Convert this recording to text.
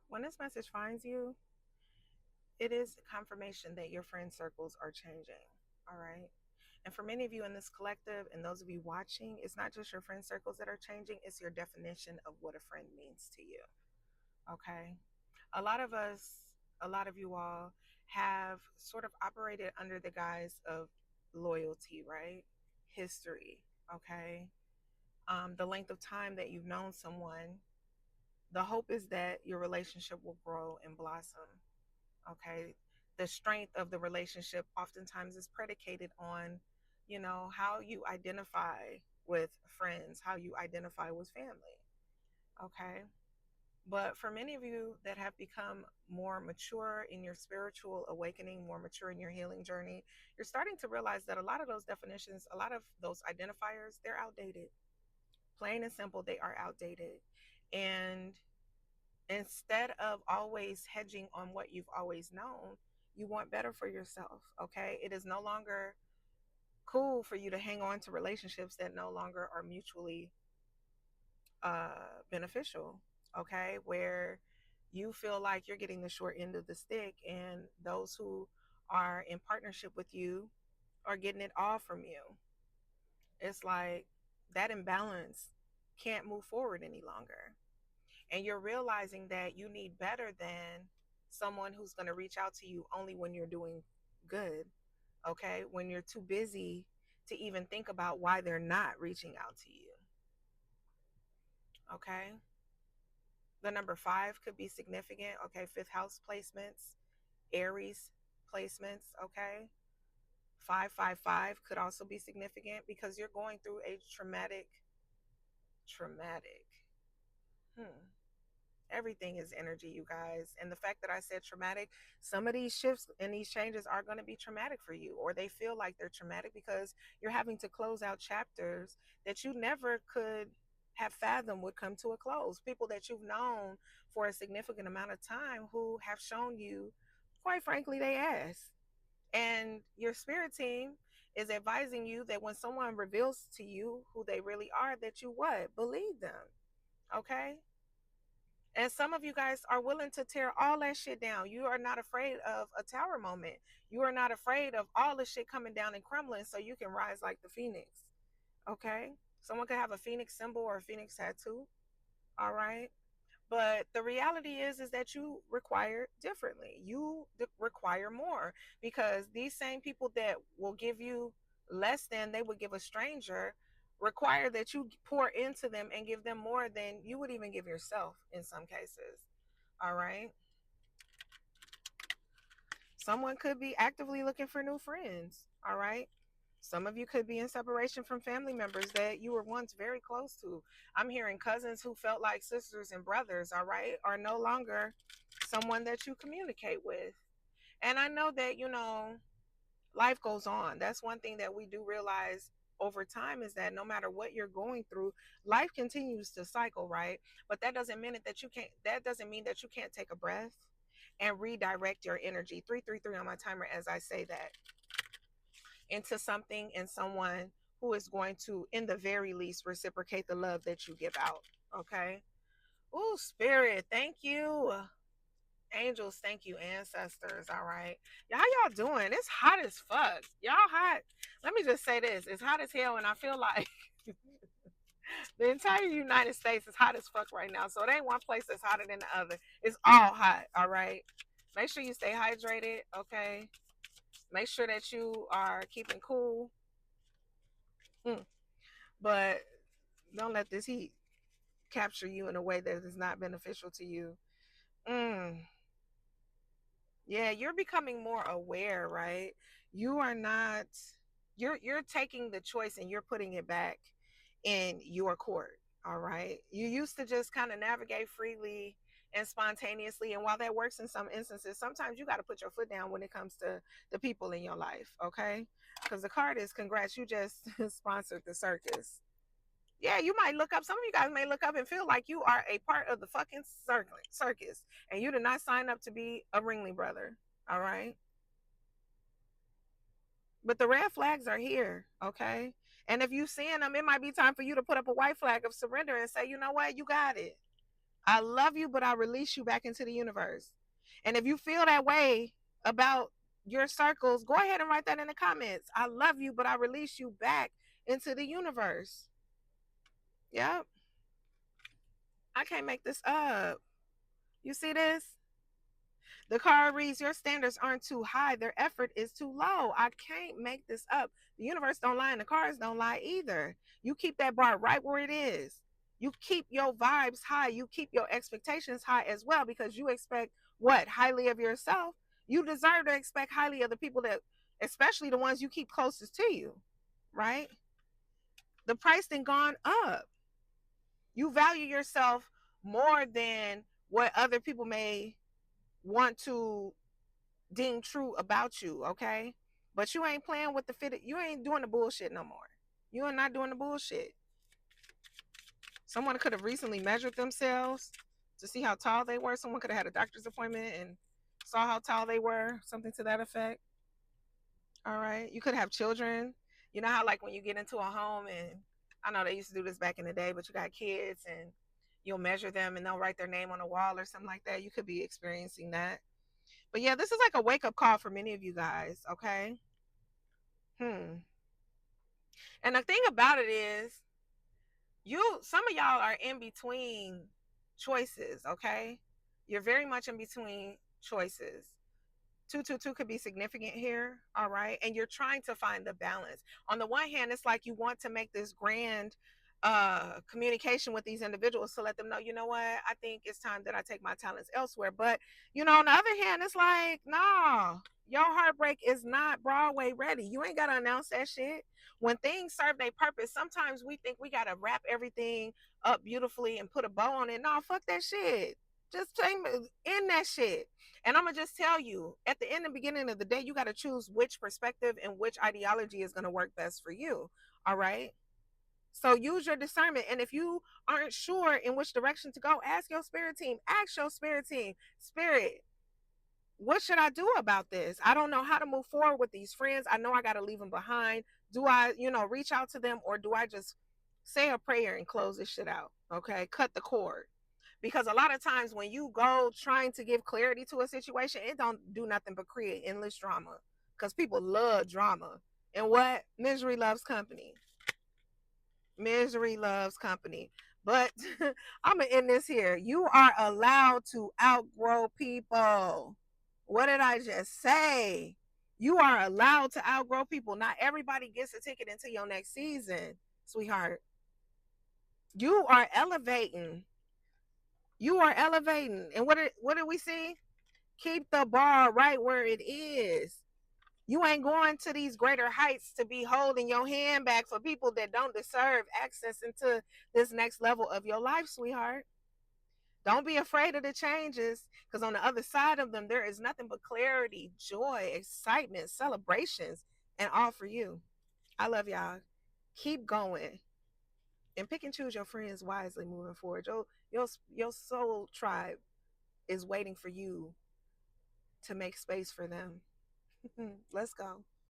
When this message finds you, it is confirmation that your friend circles are changing. All right. And for many of you in this collective and those of you watching, it's not just your friend circles that are changing, it's your definition of what a friend means to you. Okay. A lot of us, a lot of you all have sort of operated under the guise of loyalty, right? History. Okay. The length of time that you've known someone, the hope is that your relationship will grow and blossom. Okay. The strength of the relationship oftentimes is predicated on, how you identify with friends, how you identify with family. Okay. But for many of you that have become more mature in your spiritual awakening, more mature in your healing journey, you're starting to realize that a lot of those definitions, a lot of those identifiers, they're outdated. Plain and simple, they are outdated. And instead of always hedging on what you've always known, you want better for yourself. Okay. It is no longer cool for you to hang on to relationships that no longer are mutually beneficial. Okay. Where you feel like you're getting the short end of the stick, and those who are in partnership with you are getting it all from you. It's like that imbalance can't move forward any longer. And you're realizing that you need better than someone who's going to reach out to you only when you're doing good. Okay. When you're too busy to even think about why they're not reaching out to you. Okay. The number 5 could be significant. Okay. Fifth house placements, Aries placements. Okay. 555 could also be significant because you're going through a traumatic. Hmm. Everything is energy, you guys. And the fact that I said traumatic, some of these shifts and these changes are going to be traumatic for you, or they feel like they're traumatic because you're having to close out chapters that you never could have fathomed would come to a close. People that you've known for a significant amount of time who have shown you, quite frankly, they ass. And your spirit team is advising you that when someone reveals to you who they really are, that you what? Believe them. Okay? And some of you guys are willing to tear all that shit down. You are not afraid of a tower moment. You are not afraid of all the shit coming down and crumbling so you can rise like the phoenix. Okay? Someone could have a phoenix symbol or a phoenix tattoo. All right? But the reality is that you require differently. Require more, because these same people that will give you less than they would give a stranger require that you pour into them and give them more than you would even give yourself in some cases. All right. Someone could be actively looking for new friends. All right. Some of you could be in separation from family members that you were once very close to. I'm hearing cousins who felt like sisters and brothers, all right, are no longer someone that you communicate with. And I know that, life goes on. That's one thing that we do realize over time, is that no matter what you're going through, life continues to cycle, right? But that doesn't mean that you can't take a breath and redirect your energy. 333 on my timer as I say that, into something and someone who is going to, in the very least, reciprocate the love that you give out. Okay. Oh, spirit, thank you. Angels, thank you. Ancestors, all right. Y'all doing? It's hot as fuck. Y'all hot. Let me just say this. It's hot as hell, and I feel like the entire United States is hot as fuck right now. So it ain't one place that's hotter than the other. It's all hot, all right? Make sure you stay hydrated, okay? Make sure that you are keeping cool. Mm. But don't let this heat capture you in a way that is not beneficial to you. Mm. Yeah, you're becoming more aware, right? You are not you're taking the choice and you're putting it back in your court. All right. You used to just kind of navigate freely and spontaneously. And while that works in some instances, sometimes you got to put your foot down when it comes to the people in your life. Okay. Because the card is congrats, you just sponsored the circus. Yeah, you might look up, some of you guys may look up and feel like you are a part of the fucking circus, and you did not sign up to be a ringling brother. All right. But the red flags are here. Okay. And if you seeing them, it might be time for you to put up a white flag of surrender and say, you know what, you got it. I love you, but I release you back into the universe. And if you feel that way about your circles, go ahead and write that in the comments. I love you, but I release you back into the universe. Yep. I can't make this up. You see this? The card reads, your standards aren't too high. Their effort is too low. I can't make this up. The universe don't lie and the cards don't lie either. You keep that bar right where it is. You keep your vibes high. You keep your expectations high as well, because you expect what? Highly of yourself. You deserve to expect highly of the people that, especially the ones you keep closest to you, right? The price then gone up. You value yourself more than what other people may want to deem true about you, okay? But you ain't playing with the fit. You ain't doing the bullshit no more. You are not doing the bullshit. Someone could have recently measured themselves to see how tall they were. Someone could have had a doctor's appointment and saw how tall they were, something to that effect. All right. You could have children. You know how, like, when you get into a home, and I know they used to do this back in the day, but you got kids and you'll measure them and they'll write their name on a wall or something like that. You could be experiencing that. But yeah, this is like a wake up call for many of you guys, okay? And the thing about it is, some of y'all are in between choices, okay? You're very much in between choices. 222 could be significant here, all right? And you're trying to find the balance. On the one hand, it's like you want to make this grand communication with these individuals to let them know, you know what, I think it's time that I take my talents elsewhere. But on the other hand, it's like, nah, your heartbreak is not Broadway ready. You ain't gotta announce that shit. When things serve their purpose, sometimes we think we gotta wrap everything up beautifully and put a bow on it. No, fuck that shit. Just end that shit. And I'm gonna just tell you, at the end and beginning of the day, you got to choose which perspective and which ideology is gonna work best for you. All right. So use your discernment. And if you aren't sure in which direction to go, ask your spirit team. Ask your spirit team, spirit, what should I do about this? I don't know how to move forward with these friends. I know I got to leave them behind. Do I, reach out to them, or do I just say a prayer and close this shit out? Okay. Cut the cord. Because a lot of times when you go trying to give clarity to a situation, it don't do nothing but create endless drama, because people love drama. And what? Misery loves company. Misery loves company. But I'm going to end this here. You are allowed to outgrow people. What did I just say? You are allowed to outgrow people. Not everybody gets a ticket into your next season, sweetheart. You are elevating. You are elevating. And what did we see? Keep the bar right where it is. You ain't going to these greater heights to be holding your hand back for people that don't deserve access into this next level of your life, sweetheart. Don't be afraid of the changes, because on the other side of them, there is nothing but clarity, joy, excitement, celebrations, and all for you. I love y'all. Keep going and pick and choose your friends wisely moving forward. Your soul tribe is waiting for you to make space for them. Let's go.